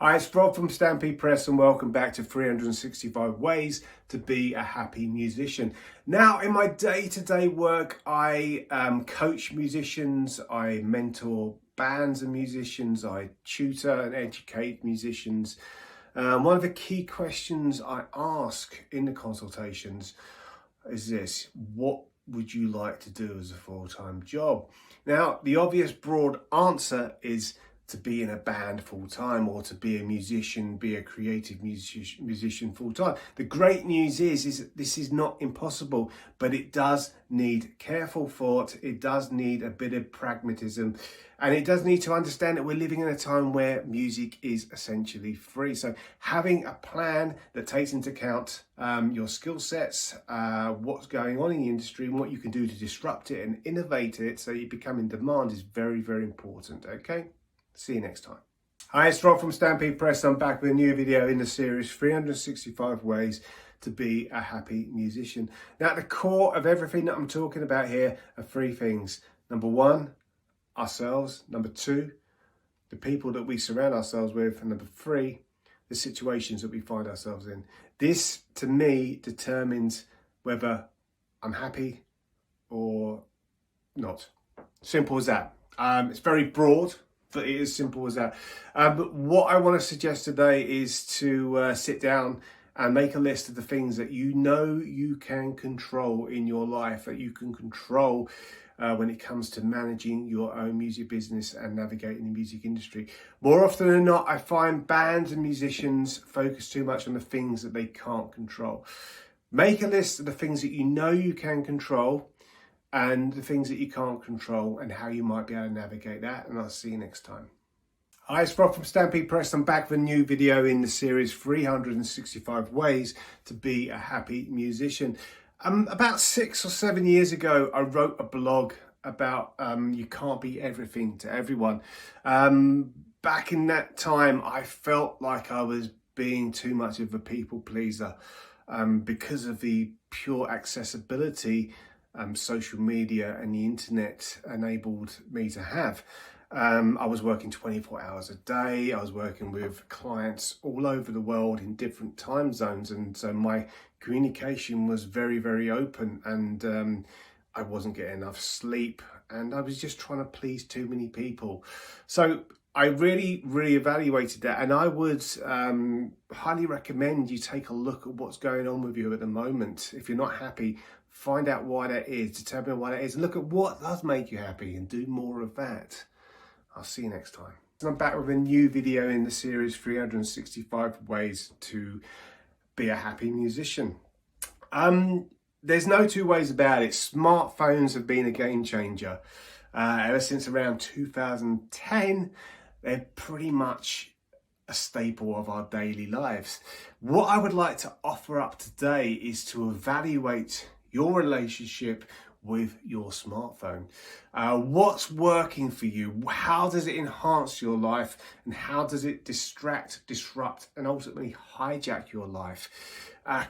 Hi, it's Rob from Stampede Press and welcome back to 365 Ways to Be a Happy Musician. Now, in my day-to-day work, I coach musicians, I mentor bands and musicians, I tutor and educate musicians. One of the key questions I ask in the consultations is this: what would you like to do as a full-time job? Now, the obvious broad answer is to be in a band full-time, or to be a musician, be a creative musician full-time. The great news is that this is not impossible, but it does need careful thought, it does need a bit of pragmatism, and it does need to understand that we're living in a time where music is essentially free. So having a plan that takes into account your skill sets, what's going on in the industry, and what you can do to disrupt it and innovate it so you become in demand is very, very important, okay? See you next time. Hi, it's Rob from Stampede Press. I'm back with a new video in the series 365 Ways to Be a Happy Musician. Now, at the core of everything that I'm talking about here are three things. Number one, ourselves. Number two, the people that we surround ourselves with. And number three, the situations that we find ourselves in. This, to me, determines whether I'm happy or not. Simple as that. It's very broad, but it is as simple as that. But what I want to suggest today is to sit down and make a list of the things that you know you can control in your life, that you can control when it comes to managing your own music business and navigating the music industry. More often than not, I find bands and musicians focus too much on the things that they can't control. Make a list of the things that you know you can control and the things that you can't control and how you might be able to navigate that. And I'll see you next time. Hi, it's Rob from Stampede Press. I'm back with a new video in the series 365 Ways to Be a Happy Musician. About 6 or 7 years ago, I wrote a blog about you can't be everything to everyone. Back in that time, I felt like I was being too much of a people pleaser because of the pure accessibility social media and the internet enabled me to have. I was working 24 hours a day. I was working with clients all over the world in different time zones. And so my communication was very, very open, and I wasn't getting enough sleep, and I was just trying to please too many people. So I really evaluated that, and I would highly recommend you take a look at what's going on with you at the moment. If you're not happy, find out why that is, determine why that is, and look at what does make you happy and do more of that. I'll see you next time. So I'm back with a new video in the series 365 Ways to Be a Happy Musician. There's no two ways about it. Smartphones have been a game changer. Ever since around 2010, they're pretty much a staple of our daily lives. What I would like to offer up today is to evaluate your relationship with your smartphone. What's working for you? How does it enhance your life? And how does it distract, disrupt, and ultimately hijack your life?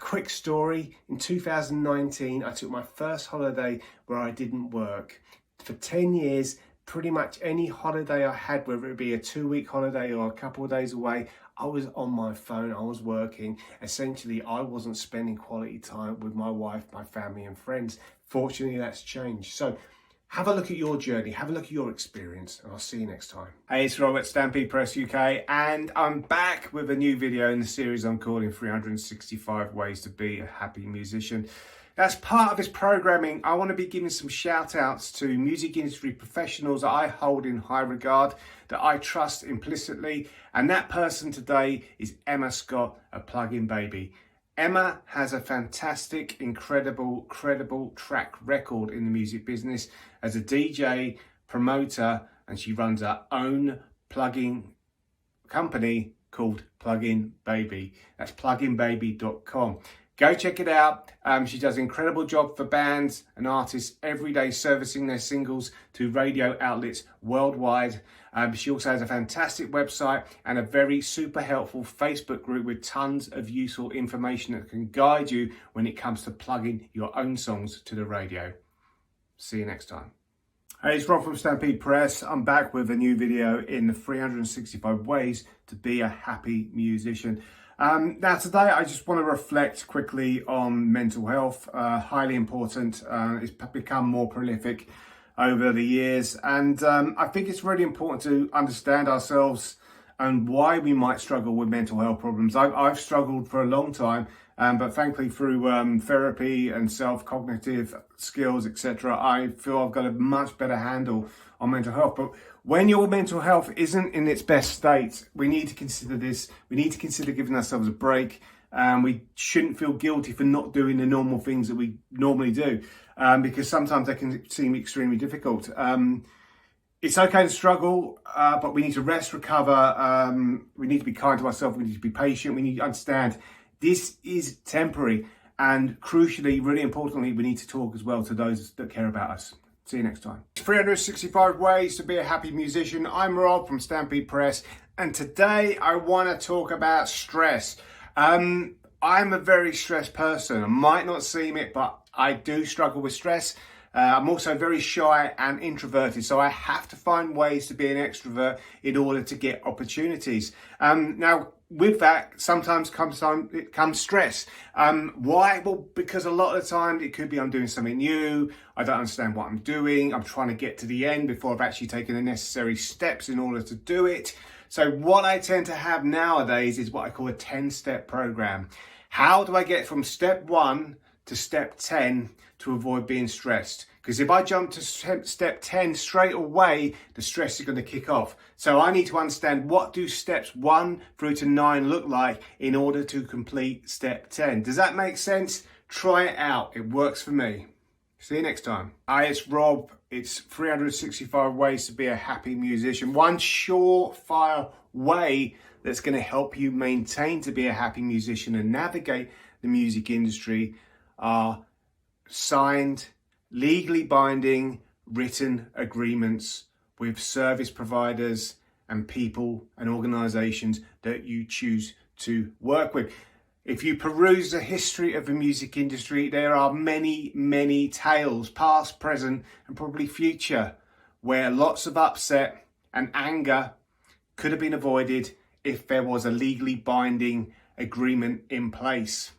Quick story, in 2019, I took my first holiday where I didn't work. For 10 years, pretty much any holiday I had, whether it be a 2-week holiday or a couple of days away, I was on my phone, I was working. Essentially, I wasn't spending quality time with my wife, my family and friends. Fortunately, that's changed. So have a look at your journey, have a look at your experience, and I'll see you next time. Hey, it's Rob at Stampede Press UK, and I'm back with a new video in the series I'm calling 365 Ways to Be a Happy Musician. As part of this programming, I want to be giving some shout outs to music industry professionals that I hold in high regard, that I trust implicitly. And that person today is Emma Scott at Plug-in Baby. Emma has a fantastic, incredible, credible track record in the music business as a DJ, promoter, and she runs her own plugin company called Plug-in Baby. That's pluginbaby.com. Go check it out. She does an incredible job for bands and artists every day, servicing their singles to radio outlets worldwide. She also has a fantastic website and a very super helpful Facebook group with tons of useful information that can guide you when it comes to plugging your own songs to the radio. See you next time. Hey, it's Rob from Stampede Press. I'm back with a new video in the 365 ways to be a happy musician. Now today I just want to reflect quickly on mental health, highly important. It's become more prolific over the years, and I think it's really important to understand ourselves and why we might struggle with mental health problems. I've struggled for a long time, but thankfully through therapy and self-cognitive skills, etc., I feel I've got a much better handle on mental health. But when your mental health isn't in its best state, we need to consider this. We need to consider giving ourselves a break. We shouldn't feel guilty for not doing the normal things that we normally do, because sometimes they can seem extremely difficult. It's okay to struggle, but we need to rest, recover. We need to be kind to ourselves. We need to be patient. We need to understand this is temporary. And crucially, really importantly, we need to talk as well to those that care about us. See you next time. 365 ways to be a happy musician. I'm Rob from Stampede Press. And today I want to talk about stress. I'm a very stressed person. I might not seem it, but I do struggle with stress. I'm also very shy and introverted, so I have to find ways to be an extrovert in order to get opportunities. Now, with that, sometimes comes stress. Why? Well, because a lot of the time it could be I'm doing something new, I don't understand what I'm doing, I'm trying to get to the end before I've actually taken the necessary steps in order to do it. So what I tend to have nowadays is what I call a 10-step program. How do I get from step 1 to step 10 to avoid being stressed? Because if I jump to step 10 straight away, the stress is going to kick off. So I need to understand, what do steps 1 through to 9 look like in order to complete step 10. Does that make sense? Try it out. It works for me. See you next time. Hi, it's Rob. It's 365 ways to be a happy musician. One surefire way that's going to help you maintain to be a happy musician and navigate the music industry are signed, legally binding, written agreements with service providers and people and organisations that you choose to work with. If you peruse the history of the music industry, there are many, many tales, past, present, and probably future, where lots of upset and anger could have been avoided if there was a legally binding agreement in place.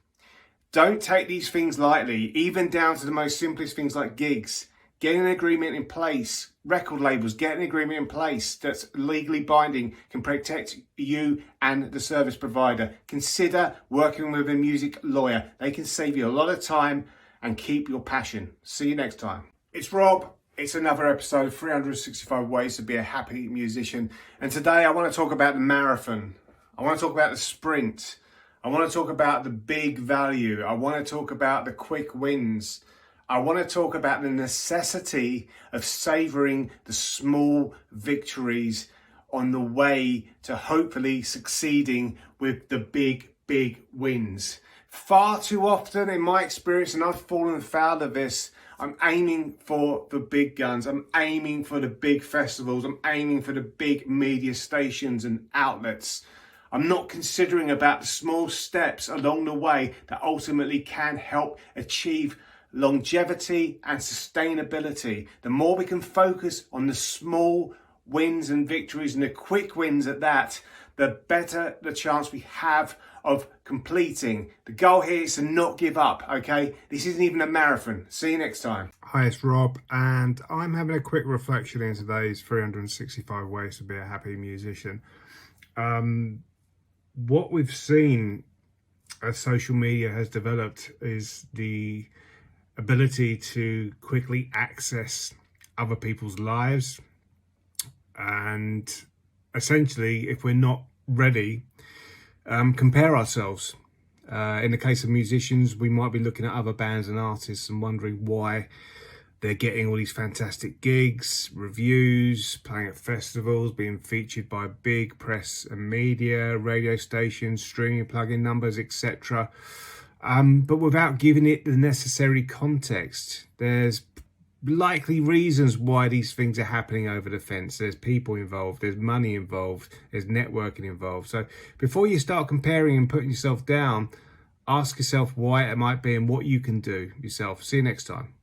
Don't take these things lightly, even down to the most simplest things like gigs. Get an agreement in place. Record labels, get an agreement in place that's legally binding, can protect you and the service provider. Consider working with a music lawyer. They can save you a lot of time and keep your passion. See you next time. It's Rob. It's another episode of 365 ways to be a happy musician. And today I want to talk about the marathon. I want to talk about the sprint. I want to talk about the big value. I want to talk about the quick wins. I want to talk about the necessity of savouring the small victories on the way to hopefully succeeding with the big, big wins. Far too often in my experience, and I've fallen foul of this, I'm aiming for the big guns. I'm aiming for the big festivals. I'm aiming for the big media stations and outlets. I'm not considering about the small steps along the way that ultimately can help achieve longevity and sustainability. The more we can focus on the small wins and victories and the quick wins at that, the better the chance we have of completing. The goal here is to not give up, okay? This isn't even a marathon. See you next time. Hi, it's Rob, and I'm having a quick reflection in today's 365 ways to be a happy musician. What we've seen as social media has developed is the ability to quickly access other people's lives, and essentially, if we're not ready, compare ourselves. In the case of musicians, we might be looking at other bands and artists and wondering why they're getting all these fantastic gigs, reviews, playing at festivals, being featured by big press and media, radio stations, streaming plugin numbers, etc. But without giving it the necessary context. There's likely reasons why these things are happening over the fence. There's people involved, there's money involved, there's networking involved. So before you start comparing and putting yourself down, ask yourself why it might be and what you can do yourself. See you next time.